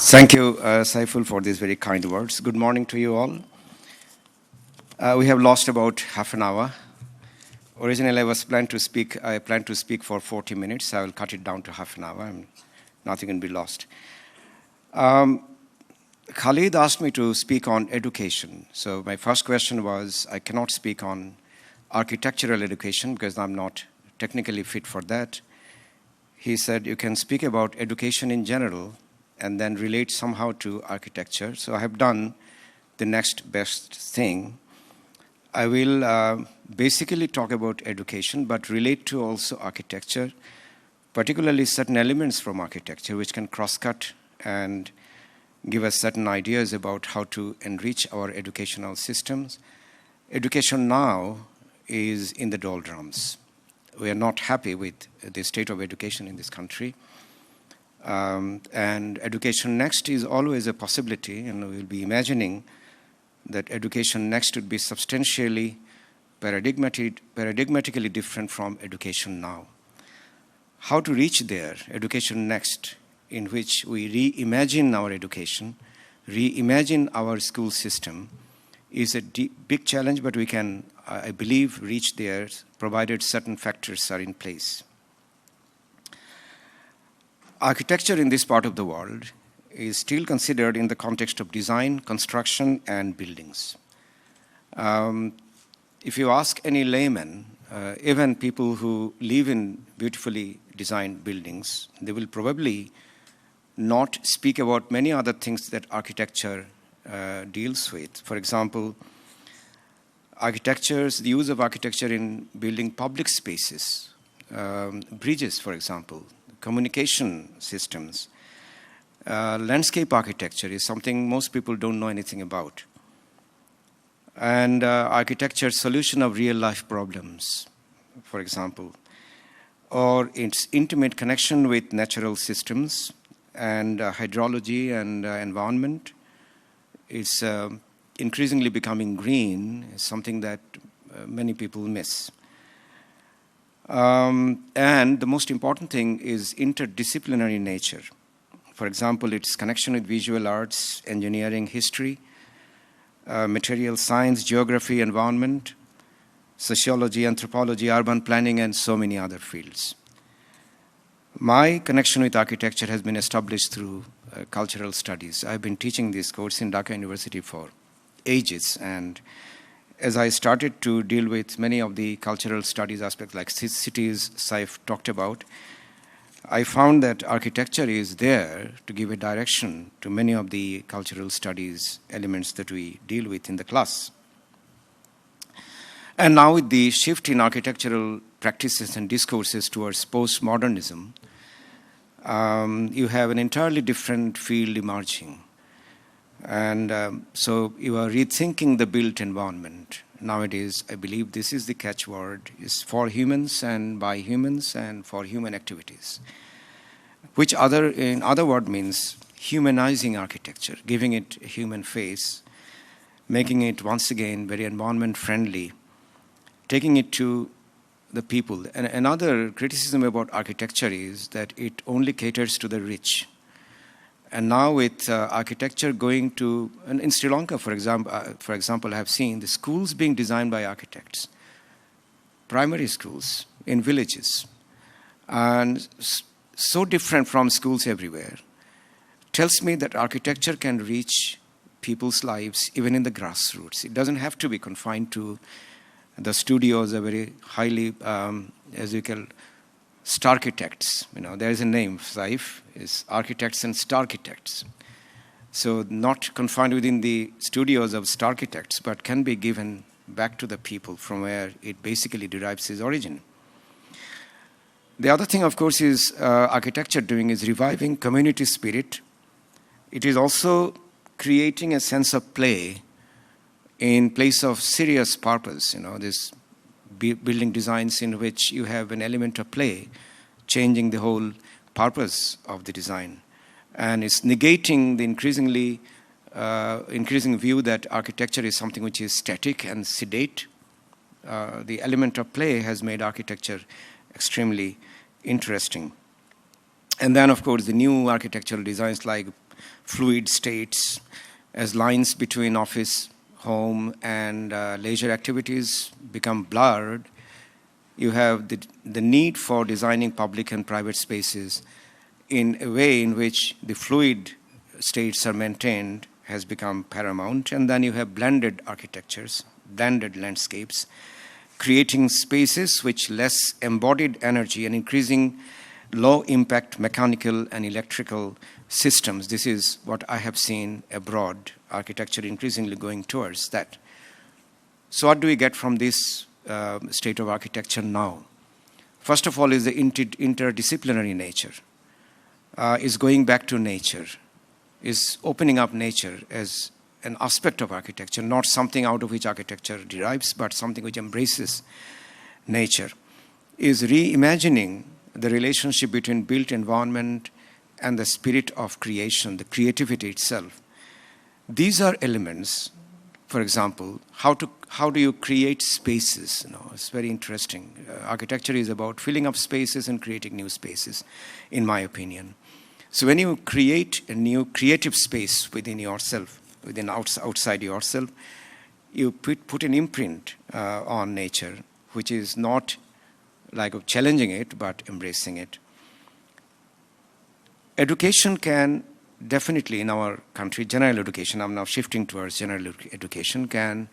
Thank you, Saiful, for these very kind words. Good morning to you all. We have lost about half an hour. Originally, I planned to speak for 40 minutes. I will cut it down to half an hour, and nothing can be lost. Khalid asked me to speak on education. So my first question was, I cannot speak on architectural education because I'm not technically fit for that. He said, you can speak about education in general and then relate somehow to architecture. So I have done the next best thing. I will basically talk about education, but relate to also architecture, particularly certain elements from architecture which can cross-cut and give us certain ideas about how to enrich our educational systems. Education now is in the doldrums. We are not happy with the state of education in this country. And education next is always a possibility, and we'll be imagining that education next would be substantially paradigmatically different from education now. How to reach there, education next, in which we reimagine our education, reimagine our school system, is a big challenge, but we can, I believe, reach there, provided certain factors are in place. Architecture in this part of the world is still considered in the context of design, construction, and buildings. If you ask any layman, even people who live in beautifully designed buildings, they will probably not speak about many other things that architecture deals with. For example, the use of architecture in building public spaces, bridges, for example, communication systems. Landscape architecture is something most people don't know anything about. And architecture's solution of real-life problems, for example, or its intimate connection with natural systems and hydrology and environment. Is increasingly becoming green, is something that many people miss. And the most important thing is interdisciplinary nature. For example, its connection with visual arts, engineering, history, material science, geography, environment, sociology, anthropology, urban planning, and so many other fields. My connection with architecture has been established through cultural studies. I've been teaching this course in Dhaka University for ages, and as I started to deal with many of the cultural studies aspects like cities Saif talked about, I found that architecture is there to give a direction to many of the cultural studies elements that we deal with in the class. And now with the shift in architectural practices and discourses towards postmodernism, you have an entirely different field emerging. And so you are rethinking the built environment. Nowadays, I believe this is the catchword, is for humans and by humans and for human activities, which in other words means humanizing architecture, giving it a human face, making it once again very environment friendly, taking it to the people. And another criticism about architecture is that it only caters to the rich. And now with architecture going to, and in Sri Lanka, for example, I have seen the schools being designed by architects, primary schools in villages, and so different from schools everywhere, tells me that architecture can reach people's lives even in the grassroots. It doesn't have to be confined to the studios, are very highly, as you call, starchitects. You know, there is a name, Saif, is architects and starchitects. So not confined within the studios of starchitects, but can be given back to the people from where it basically derives its origin. The other thing, of course, is architecture doing is reviving community spirit. It is also creating a sense of play in place of serious purpose. You know, this building designs in which you have an element of play, changing the whole purpose of the design. And it's negating the increasing view that architecture is something which is static and sedate. The element of play has made architecture extremely interesting. And then, of course, the new architectural designs like fluid states, as lines between office, home, and leisure activities become blurred. You have the need for designing public and private spaces in a way in which the fluid states are maintained has become paramount. And then you have blended architectures, blended landscapes, creating spaces which less embodied energy and increasing low-impact mechanical and electrical systems. This is what I have seen abroad, architecture increasingly going towards that. So what do we get from this state of architecture now? First of all is the interdisciplinary nature, is going back to nature, is opening up nature as an aspect of architecture, not something out of which architecture derives, but something which embraces nature, is reimagining the relationship between built environment and the spirit of creation, the creativity itself. These are elements, for example, how do you create spaces? It's very interesting. Architecture is about filling up spaces and creating new spaces, in my opinion. So when you create a new creative space within yourself, outside yourself, you put an imprint on nature, which is not like of challenging it, but embracing it. Education can definitely, in our country, general education, I'm now shifting towards general education, can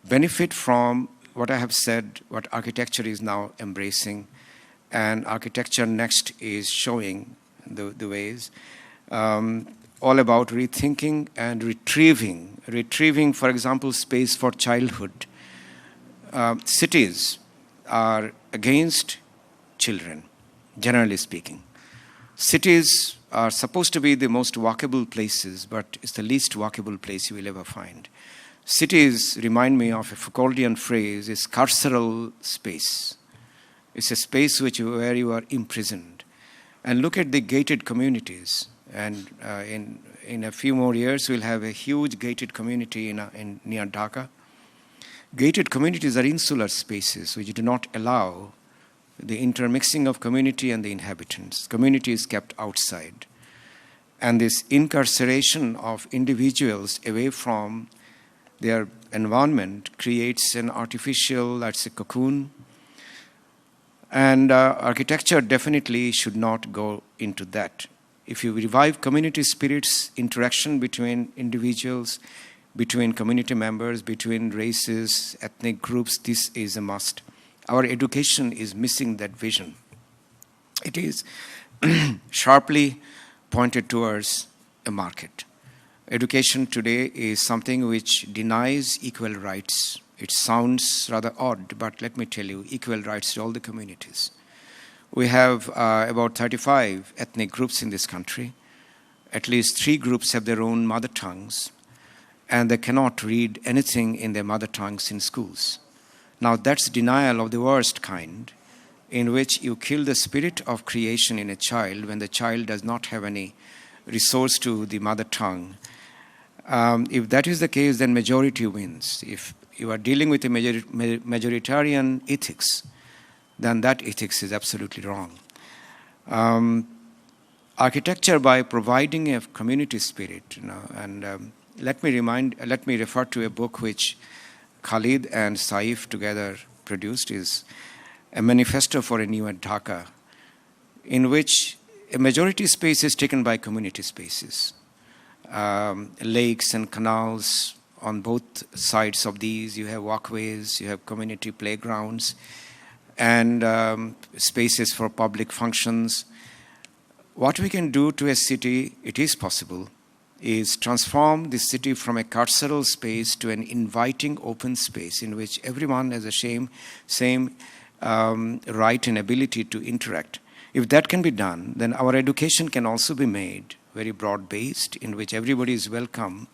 benefit from what I have said, what architecture is now embracing, and Architecture Next is showing the ways, all about rethinking and retrieving, for example, space for childhood. Cities are against children, generally speaking. Cities are supposed to be the most walkable places, but it's the least walkable place you will ever find. Cities remind me of a Foucauldian phrase, is carceral space. It's a space where you are imprisoned. And look at the gated communities. And in a few more years, we'll have a huge gated community near Dhaka. Gated communities are insular spaces which do not allow the intermixing of community and the inhabitants. Community is kept outside. And this incarceration of individuals away from their environment creates an artificial, let's say, cocoon. And architecture definitely should not go into that. If you revive community spirits, interaction between individuals, between community members, between races, ethnic groups, this is a must. Our education is missing that vision. It is sharply pointed towards a market. Education today is something which denies equal rights. It sounds rather odd, but let me tell you, equal rights to all the communities. We have about 35 ethnic groups in this country. At least 3 groups have their own mother tongues, and they cannot read anything in their mother tongues in schools. Now that's denial of the worst kind, in which you kill the spirit of creation in a child when the child does not have any resource to the mother tongue. If that is the case, then majority wins. If you are dealing with a majoritarian ethics, then that ethics is absolutely wrong. Architecture, by providing a community spirit, and let me refer to a book which Khalid and Saif together produced, is a manifesto for a new Dhaka, in which a majority space is taken by community spaces. Lakes and canals on both sides of these, you have walkways, you have community playgrounds, and spaces for public functions. What we can do to a city, it is possible, is transform the city from a carceral space to an inviting open space in which everyone has the same right and ability to interact. If that can be done, then our education can also be made very broad-based, in which everybody is welcome,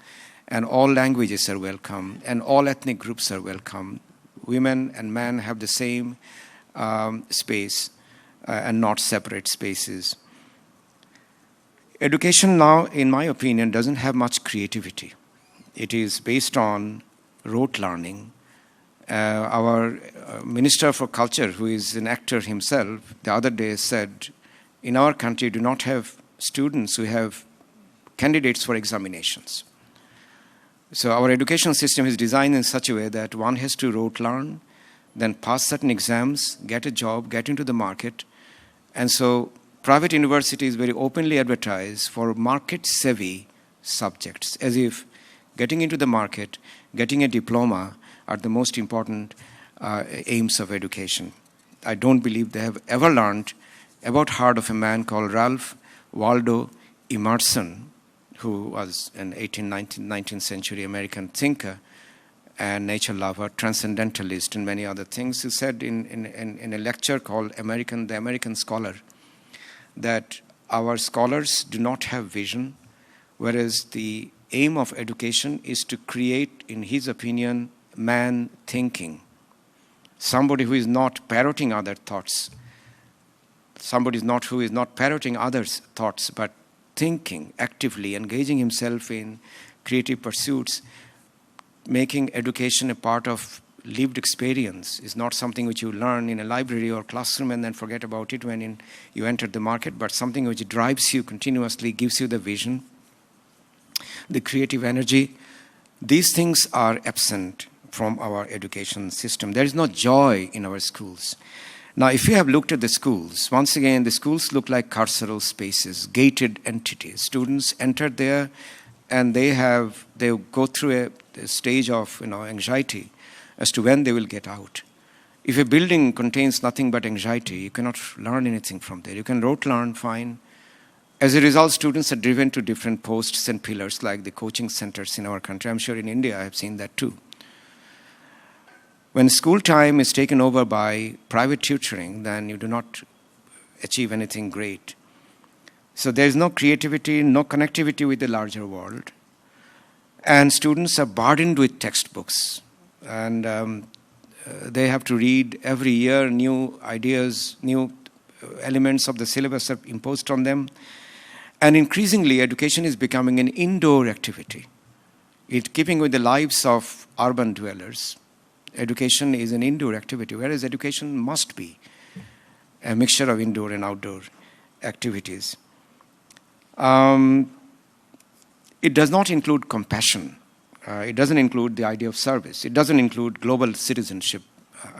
and all languages are welcome, and all ethnic groups are welcome. Women and men have the same space and not separate spaces. Education now, in my opinion, doesn't have much creativity. It is based on rote learning. Our Minister for Culture, who is an actor himself, the other day said, in our country, do not have students who have candidates for examinations. So our education system is designed in such a way that one has to rote learn, then pass certain exams, get a job, get into the market. And so private universities very openly advertise for market-savvy subjects, as if getting into the market, getting a diploma are the most important aims of education. I don't believe they have ever learned about heart of a man called Ralph Waldo Emerson, who was an 18th, 19th century American thinker and nature lover, transcendentalist, and many other things. He said in a lecture called The American Scholar, that our scholars do not have vision, whereas the aim of education is to create, in his opinion, man thinking. Somebody who is not parroting other thoughts. Somebody who is not parroting others' thoughts, but thinking, actively engaging himself in creative pursuits, making education a part of lived experience is not something which you learn in a library or classroom and then forget about it when you enter the market, but something which drives you continuously, gives you the vision, the creative energy. These things are absent from our education system. There is no joy in our schools. Now, if you have looked at the schools, once again, the schools look like carceral spaces, gated entities. Students enter there and they go through a stage of anxiety as to when they will get out. If a building contains nothing but anxiety, you cannot learn anything from there. You can rote learn, fine. As a result, students are driven to different posts and pillars like the coaching centers in our country. I'm sure in India I have seen that too. When school time is taken over by private tutoring, then you do not achieve anything great. So there is no creativity, no connectivity with the larger world. And students are burdened with textbooks. And they have to read every year new ideas, new elements of the syllabus are imposed on them. And increasingly, education is becoming an indoor activity. Keeping with the lives of urban dwellers, education is an indoor activity, whereas education must be a mixture of indoor and outdoor activities. It does not include compassion. It doesn't include the idea of service. It doesn't include global citizenship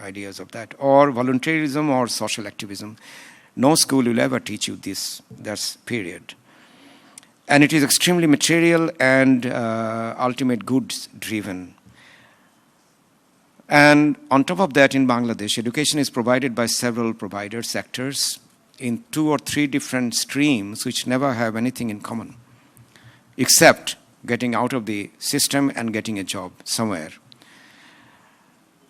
ideas of that, or voluntarism or social activism. No school will ever teach you this. That's period. And it is extremely material and ultimate goods driven. And on top of that, in Bangladesh, education is provided by several provider sectors in 2 or 3 different streams which never have anything in common, except getting out of the system and getting a job somewhere.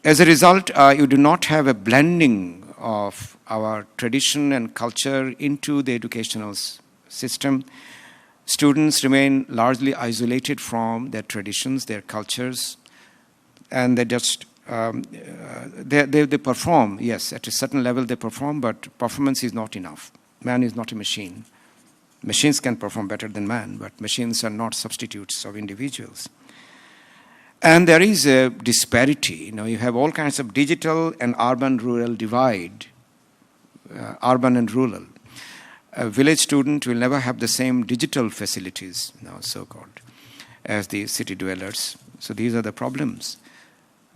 As a result, you do not have a blending of our tradition and culture into the educational system. Students remain largely isolated from their traditions, their cultures, and they just they perform. Yes, at a certain level they perform, but performance is not enough. Man is not a machine. Machines can perform better than man, but machines are not substitutes of individuals. And there is a disparity. You have all kinds of digital and urban-rural divide, urban and rural. A village student will never have the same digital facilities, so-called, as the city dwellers. So these are the problems.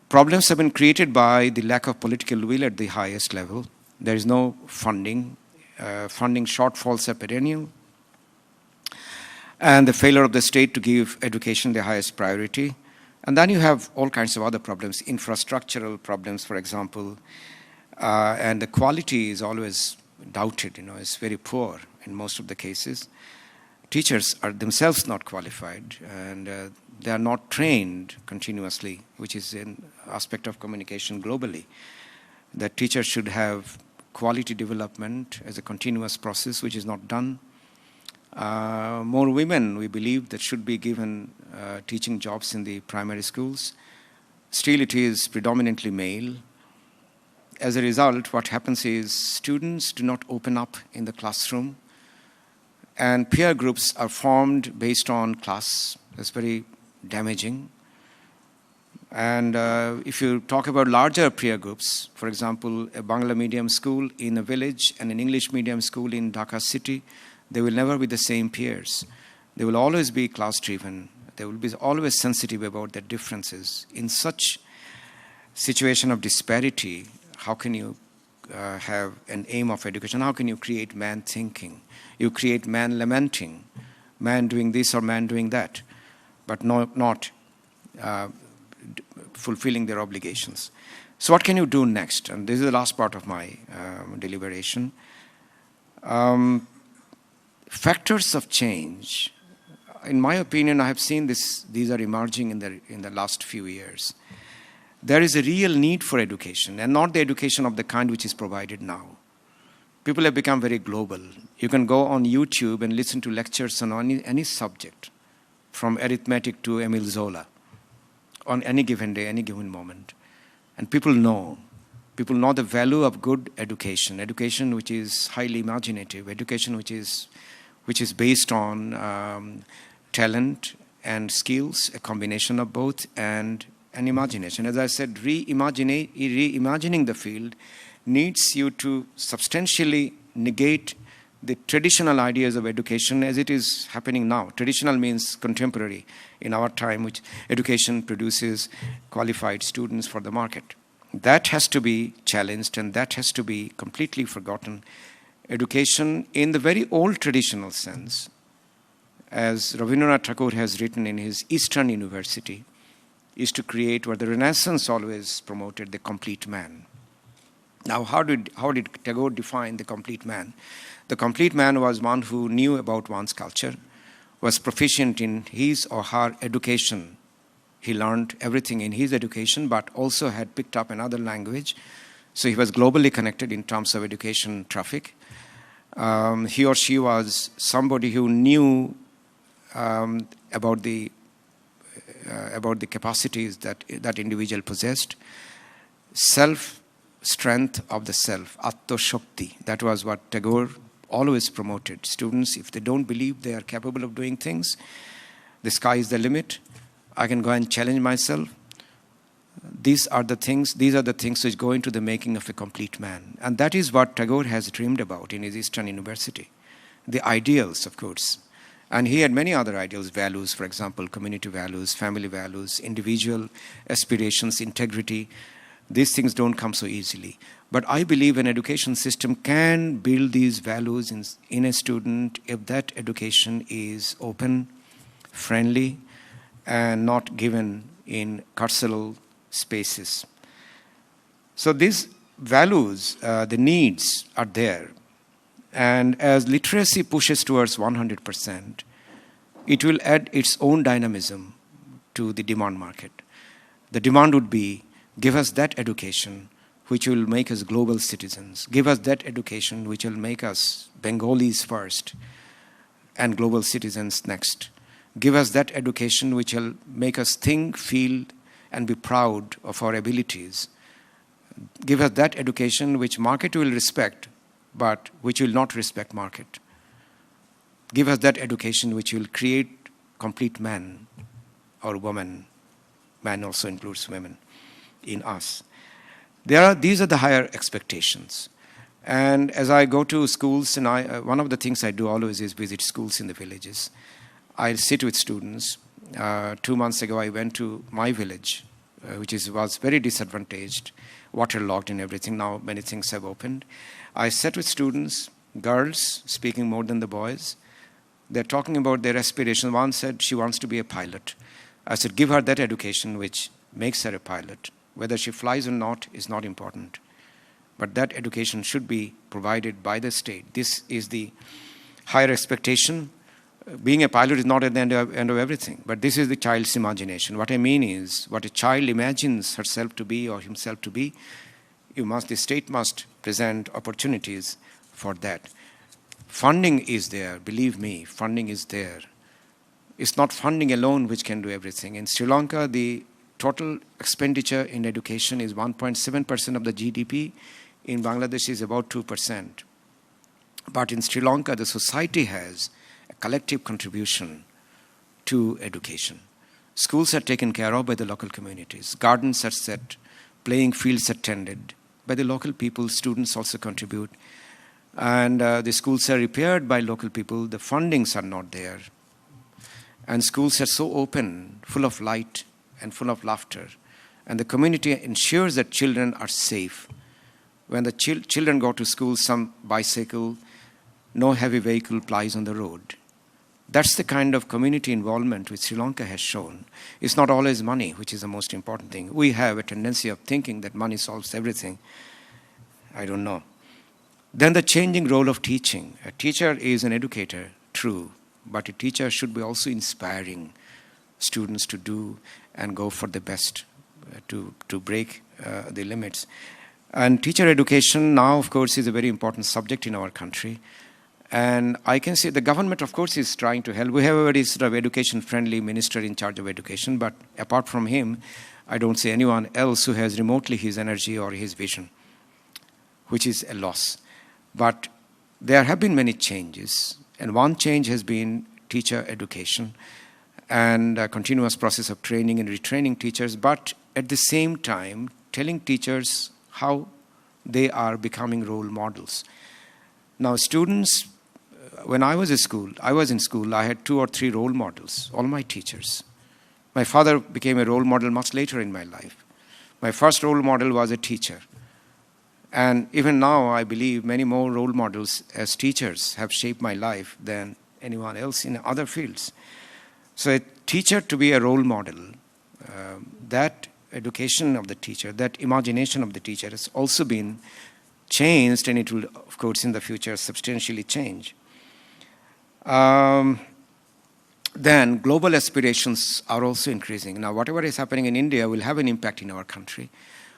Problems have been created by the lack of political will at the highest level. There is no funding. Funding shortfalls are perennial. And the failure of the state to give education the highest priority. And then you have all kinds of other problems, infrastructural problems, for example. And the quality is always doubted, it's very poor in most of the cases. Teachers are themselves not qualified, and they are not trained continuously, which is an aspect of communication globally. That teachers should have quality development as a continuous process, which is not done. More women, we believe, that should be given teaching jobs in the primary schools. Still, it is predominantly male. As a result, what happens is students do not open up in the classroom, and peer groups are formed based on class. That's very damaging. And if you talk about larger peer groups, for example, a Bangla medium school in a village and an English medium school in Dhaka city, they will never be the same peers. They will always be class-driven. They will be always sensitive about their differences. In such situation of disparity, how can you have an aim of education? How can you create man thinking? You create man lamenting, man doing this or man doing that, but not fulfilling their obligations. So what can you do next? And this is the last part of my deliberation. Factors of change. In my opinion, I have seen these are emerging in the last few years. There is a real need for education, and not the education of the kind which is provided now. People have become very global. You can go on YouTube and listen to lectures on any subject, from arithmetic to Emile Zola, on any given day, any given moment. And people know the value of good education which is highly imaginative, education which is based on talent and skills, a combination of both, and imagination. As I said, reimagining the field needs you to substantially negate the traditional ideas of education as it is happening now. Traditional means contemporary in our time, which education produces qualified students for the market. That has to be challenged, and that has to be completely forgotten. Education in the very old traditional sense, as Rabindranath Tagore has written in his Eastern University, is to create what the Renaissance always promoted, the complete man. Now, how did Tagore define the complete man? The complete man was one who knew about one's culture, was proficient in his or her education. He learned everything in his education, but also had picked up another language. So he was globally connected in terms of education traffic. He or she was somebody who knew about the capacities that individual possessed. Strength of the self, Atto Shakti. That was what Tagore always promoted. Students, if they don't believe they are capable of doing things, the sky is the limit. I can go and challenge myself. These are the things which go into the making of a complete man. And that is what Tagore has dreamed about in his Eastern University. The ideals, of course. And he had many other ideals, values, for example, community values, family values, individual aspirations, integrity. These things don't come so easily. But I believe an education system can build these values in a student if that education is open, friendly, and not given in carceral spaces. So these values, the needs are there. And as literacy pushes towards 100%, it will add its own dynamism to the demand market. The demand would be, give us that education which will make us global citizens. Give us that education which will make us Bengalis first and global citizens next. Give us that education which will make us think, feel, and be proud of our abilities. Give us that education which market will respect, but which will not respect market. Give us that education which will create complete man or woman. Man also includes women in us. These are the higher expectations. And as I go to schools, and one of the things I do always is visit schools in the villages. I sit with students. 2 months ago, I went to my village, which was very disadvantaged, waterlogged and everything. Now many things have opened. I sat with students, girls, speaking more than the boys. They're talking about their aspirations. One said she wants to be a pilot. I said, give her that education which makes her a pilot. Whether she flies or not is not important. But that education should be provided by the state. This is the higher expectation. Being a pilot is not at the end of everything. But this is the child's imagination. What I mean is, what a child imagines herself to be or himself to be, the state must present opportunities for that. Funding is there. Believe me, funding is there. It's not funding alone which can do everything. In Sri Lanka, the total expenditure in education is 1.7% of the GDP. In Bangladesh is about 2%. But in Sri Lanka, the society has a collective contribution to education. Schools are taken care of by the local communities. Gardens are set, playing fields are tended by the local people. Students also contribute. And the schools are repaired by local people. The fundings are not there. And schools are so open, full of light and full of laughter. And the community ensures that children are safe. When the children go to school, some bicycle, no heavy vehicle plies on the road. That's the kind of community involvement which Sri Lanka has shown. It's not always money, which is the most important thing. We have a tendency of thinking that money solves everything. I don't know. Then the changing role of teaching. A teacher is an educator, true, but a teacher should be also inspiring students to do and go for the best, to break the limits. And teacher education now, of course, is a very important subject in our country. And I can say the government, of course, is trying to help. We have a very sort of education-friendly minister in charge of education, but apart from him, I don't see anyone else who has remotely his energy or his vision, which is a loss. But there have been many changes, and one change has been teacher education and a continuous process of training and retraining teachers, but at the same time, telling teachers how they are becoming role models. Now, students, when I was in school, I had 2 or 3 role models, all my teachers. My father became a role model much later in my life. My first role model was a teacher. And even now, I believe many more role models as teachers have shaped my life than anyone else in other fields. So a teacher to be a role model, that education of the teacher, that imagination of the teacher has also been changed, and it will, of course, in the future substantially change. Then global aspirations are also increasing. Now, whatever is happening in India will have an impact in our country.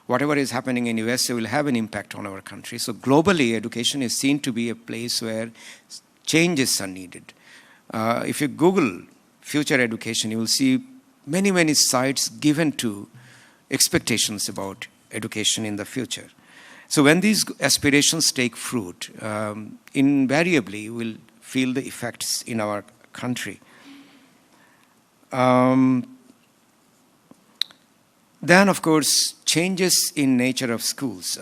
Whatever is happening in USA will have an impact on our country. So globally, education is seen to be a place where changes are needed. If you Google future education, you will see many, many sites given to expectations about education in the future. So when these aspirations take fruit, invariably we'll feel the effects in our country. Then, of course, changes in nature of schools.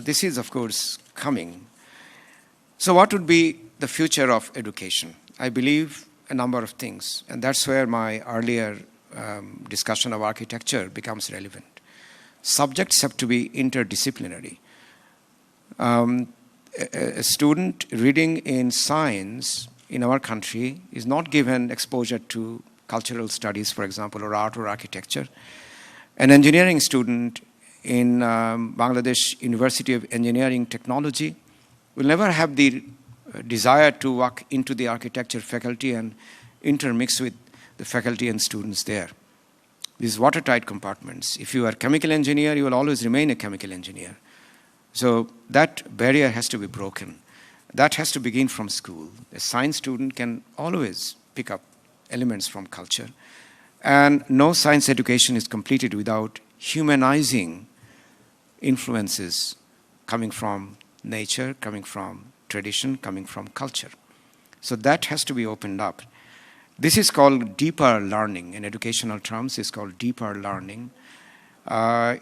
This is, of course, coming. So what would be the future of education? I believe a number of things, and that's where my earlier discussion of architecture becomes relevant. Subjects have to be interdisciplinary. A student reading in science in our country is not given exposure to cultural studies, for example, or art or architecture. An engineering student in Bangladesh University of Engineering Technology will never have the desire to walk into the architecture faculty and intermix with the faculty and students there. These watertight compartments. If you are a chemical engineer, you will always remain a chemical engineer. So that barrier has to be broken. That has to begin from school. A science student can always pick up elements from culture. And no science education is completed without humanizing influences coming from nature, coming from tradition, coming from culture. So that has to be opened up. This is called deeper learning. In educational terms, it's called deeper learning.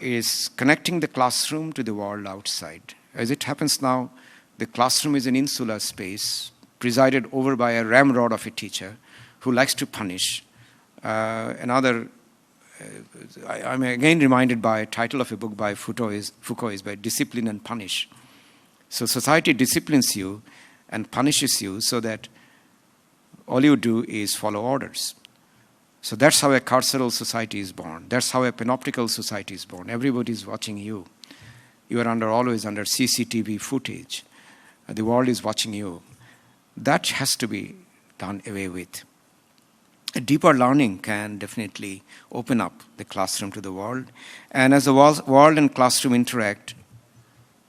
Is connecting the classroom to the world outside. As it happens now, the classroom is an insular space presided over by a ramrod of a teacher who likes to punish. I'm again reminded by a title of a book by Foucault is by Discipline and Punish. So society disciplines you and punishes you so that all you do is follow orders. So that's how a carceral society is born. That's how a panoptical society is born. Everybody is watching you. You are always under CCTV footage. The world is watching you. That has to be done away with. A deeper learning can definitely open up the classroom to the world. And as the world and classroom interact,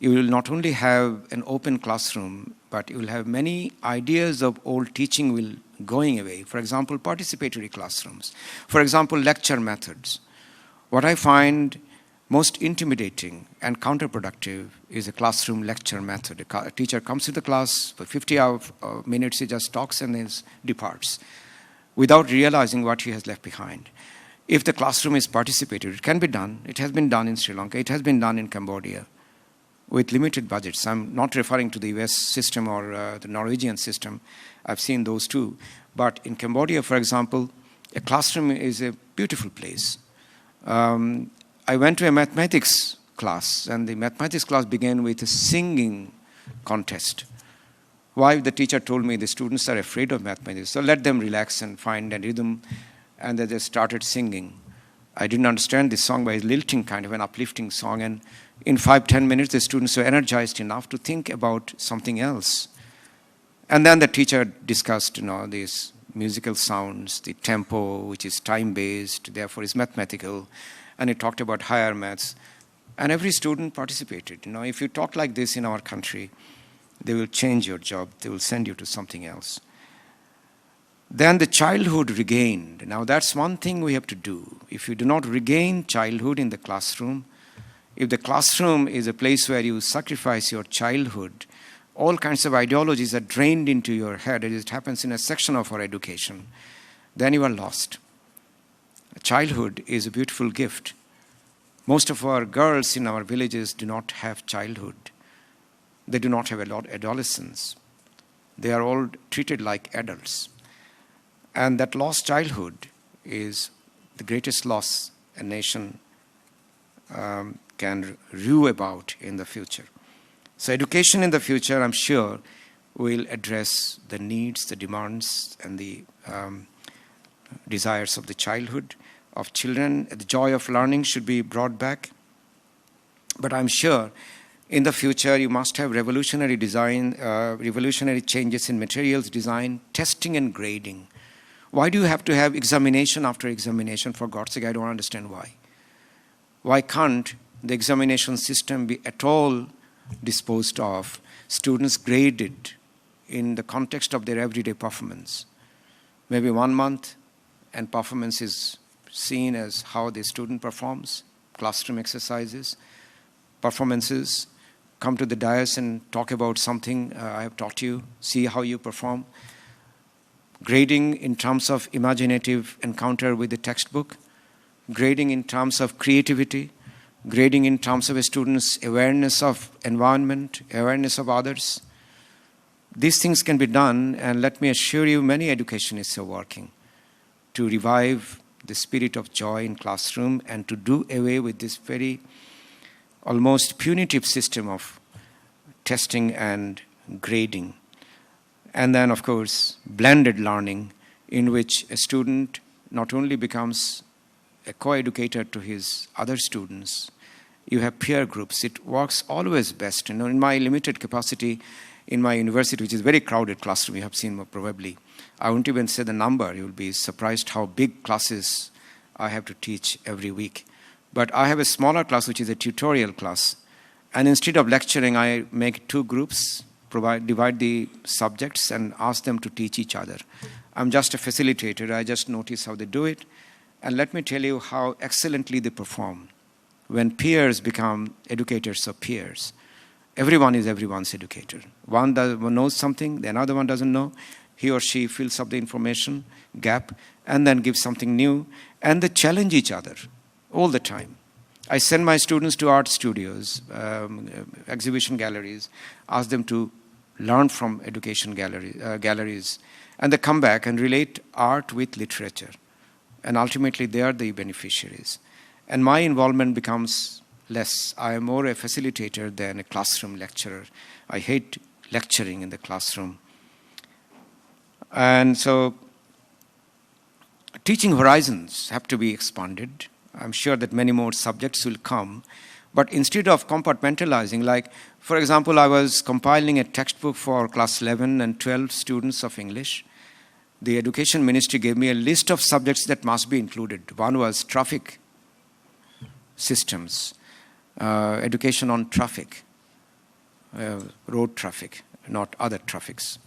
you will not only have an open classroom, but you will have many ideas of old teaching will going away. For example, participatory classrooms. For example, lecture methods. What I find most intimidating and counterproductive is a classroom lecture method. A teacher comes to the class for 50 minutes, he just talks and then departs without realizing what he has left behind. If the classroom is participatory, it can be done. It has been done in Sri Lanka. It has been done in Cambodia with limited budgets. I'm not referring to the US system or the Norwegian system. I've seen those too. But in Cambodia, for example, A classroom is a beautiful place. I went to a mathematics class, and the mathematics class began with a singing contest. Why? The teacher told me the students are afraid of mathematics, so let them relax and find a rhythm, and they just started singing. I didn't understand this song, but it's lilting, kind of an uplifting song, and in 5-10 minutes, the students were energized enough to think about something else. And then the teacher discussed, these musical sounds, the tempo, which is time-based, therefore is mathematical, and he talked about higher maths. And every student participated. If you talk like this in our country, they will change your job. They will send you to something else. Then the childhood regained. Now that's one thing we have to do. If you do not regain childhood in the classroom, if the classroom is a place where you sacrifice your childhood, all kinds of ideologies are drained into your head, as it happens in a section of our education, then you are lost. Childhood is a beautiful gift. Most of our girls in our villages do not have childhood. They do not have adolescence. They are all treated like adults. And that lost childhood is the greatest loss a nation can rue about in the future. So education in the future, I'm sure, will address the needs, the demands, and the desires of the childhood of children. The joy of learning should be brought back. But I'm sure in the future you must have revolutionary design, revolutionary changes in materials design, testing and grading. Why do you have to have examination after examination? For God's sake, I don't understand why. Why can't the examination system be at all disposed of, students graded in the context of their everyday performance? Maybe 1 month, and performance is seen as how the student performs, classroom exercises, performances, come to the dais and talk about something I have taught you, see how you perform. Grading in terms of imaginative encounter with the textbook, grading in terms of creativity, grading in terms of a student's awareness of environment, awareness of others. These things can be done, and let me assure you, many educationists are working to revive the spirit of joy in classroom and to do away with this very almost punitive system of testing and grading. And then, of course, blended learning, in which a student not only becomes a co-educator to his other students, you have peer groups. It works always best. In my limited capacity in my university, which is very crowded classroom, you have seen more probably, I won't even say the number. You'll be surprised how big classes I have to teach every week. But I have a smaller class, which is a tutorial class. And instead of lecturing, I make 2 groups, divide the subjects and ask them to teach each other. I'm just a facilitator. I just notice how they do it. And let me tell you how excellently they perform. When peers become educators of peers, everyone is everyone's educator. One knows something, the another one doesn't know. He or she fills up the information gap and then gives something new. And they challenge each other all the time. I send my students to art studios, exhibition galleries, ask them to learn from education galleries, and they come back and relate art with literature. And ultimately, they are the beneficiaries. And my involvement becomes less. I am more a facilitator than a classroom lecturer. I hate lecturing in the classroom. And so, teaching horizons have to be expanded. I'm sure that many more subjects will come. But instead of compartmentalizing, like, for example, I was compiling a textbook for class 11 and 12 students of English. The Education Ministry gave me a list of subjects that must be included. One was traffic systems, education on traffic, road traffic, not other traffics.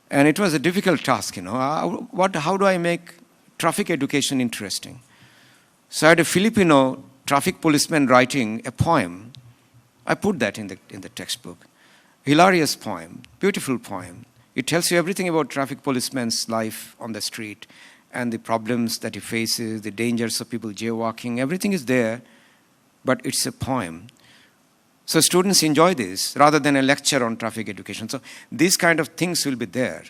And it was a difficult task, How do I make traffic education interesting? So I had a Filipino traffic policeman writing a poem. I put that in the textbook. Hilarious poem, beautiful poem. It tells you everything about traffic policeman's life on the street and the problems that he faces, the dangers of people jaywalking. Everything is there, but it's a poem. So students enjoy this rather than a lecture on traffic education. So these kind of things will be there.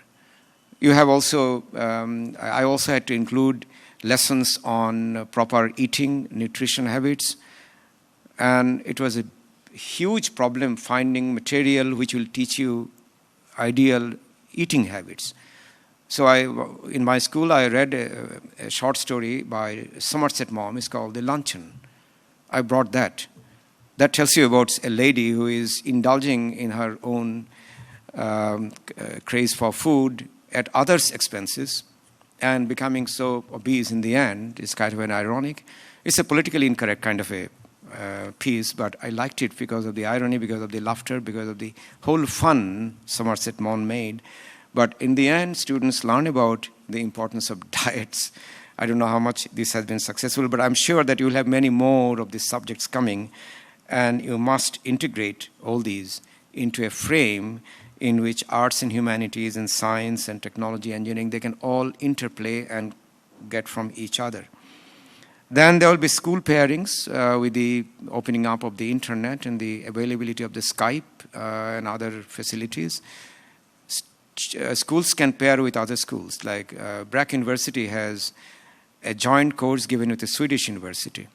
You have also, I also had to include lessons on proper eating, nutrition habits, and it was a huge problem finding material which will teach you ideal eating habits. So in my school, I read a short story by Somerset Maugham. It's called The Luncheon. I brought that. That tells you about a lady who is indulging in her own craze for food at others' expenses and becoming so obese in the end. It's kind of an ironic. It's a politically incorrect kind of a piece, but I liked it because of the irony, because of the laughter, because of the whole fun Somerset Maugham made. But in the end, students learn about the importance of diets. I don't know how much this has been successful, but I'm sure that you'll have many more of these subjects coming, and you must integrate all these into a frame in which arts and humanities and science and technology, engineering, they can all interplay and get from each other. Then there will be school pairings with the opening up of the internet and the availability of the Skype and other facilities. Schools can pair with other schools. Like Bangla University has a joint course given with a Swedish university.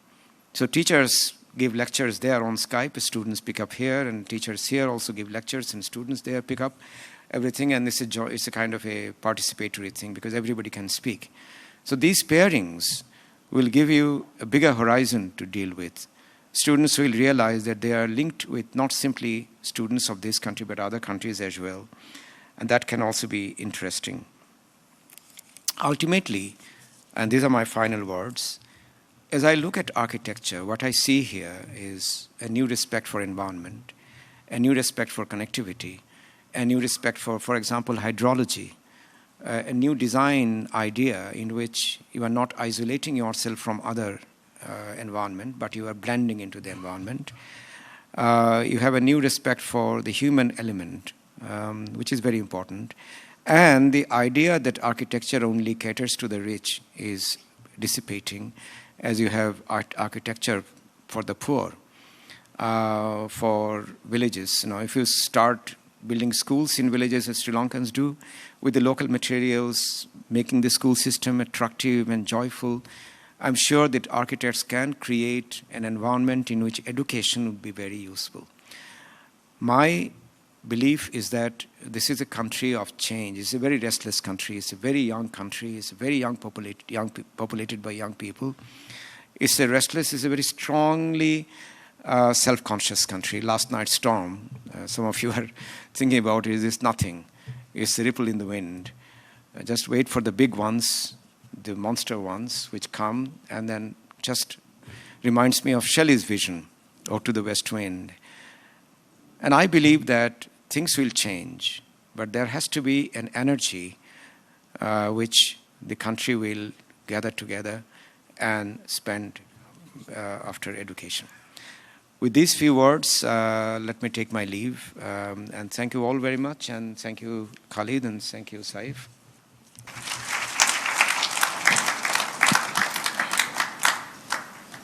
So teachers give lectures there on Skype, students pick up here, and teachers here also give lectures, and students there pick up everything, and it's a kind of a participatory thing because everybody can speak. So these pairings will give you a bigger horizon to deal with. Students will realize that they are linked with not simply students of this country, but other countries as well. And that can also be interesting. Ultimately, and these are my final words, as I look at architecture, what I see here is a new respect for environment, a new respect for connectivity, a new respect for example, hydrology, a new design idea in which you are not isolating yourself from other environment, but you are blending into the environment. You have a new respect for the human element, which is very important. And the idea that architecture only caters to the rich is dissipating, as you have architecture for the poor, for villages. You know, if you start building schools in villages as Sri Lankans do, with the local materials, making the school system attractive and joyful, I'm sure that architects can create an environment in which education would be very useful. My belief is that this is a country of change. It's a very restless country. It's a very young country. It's a very populated by young people. It's a very strongly self-conscious country. Last night's storm, some of you are thinking about it, is nothing. It's a ripple in the wind. Just wait for the big ones, the monster ones, which come, and then just reminds me of Shelley's vision, or to the west wind. And I believe that things will change, but there has to be an energy which the country will gather together and spend after education. With these few words, let me take my leave. And thank you all very much. And thank you, Khalid, and thank you, Saif.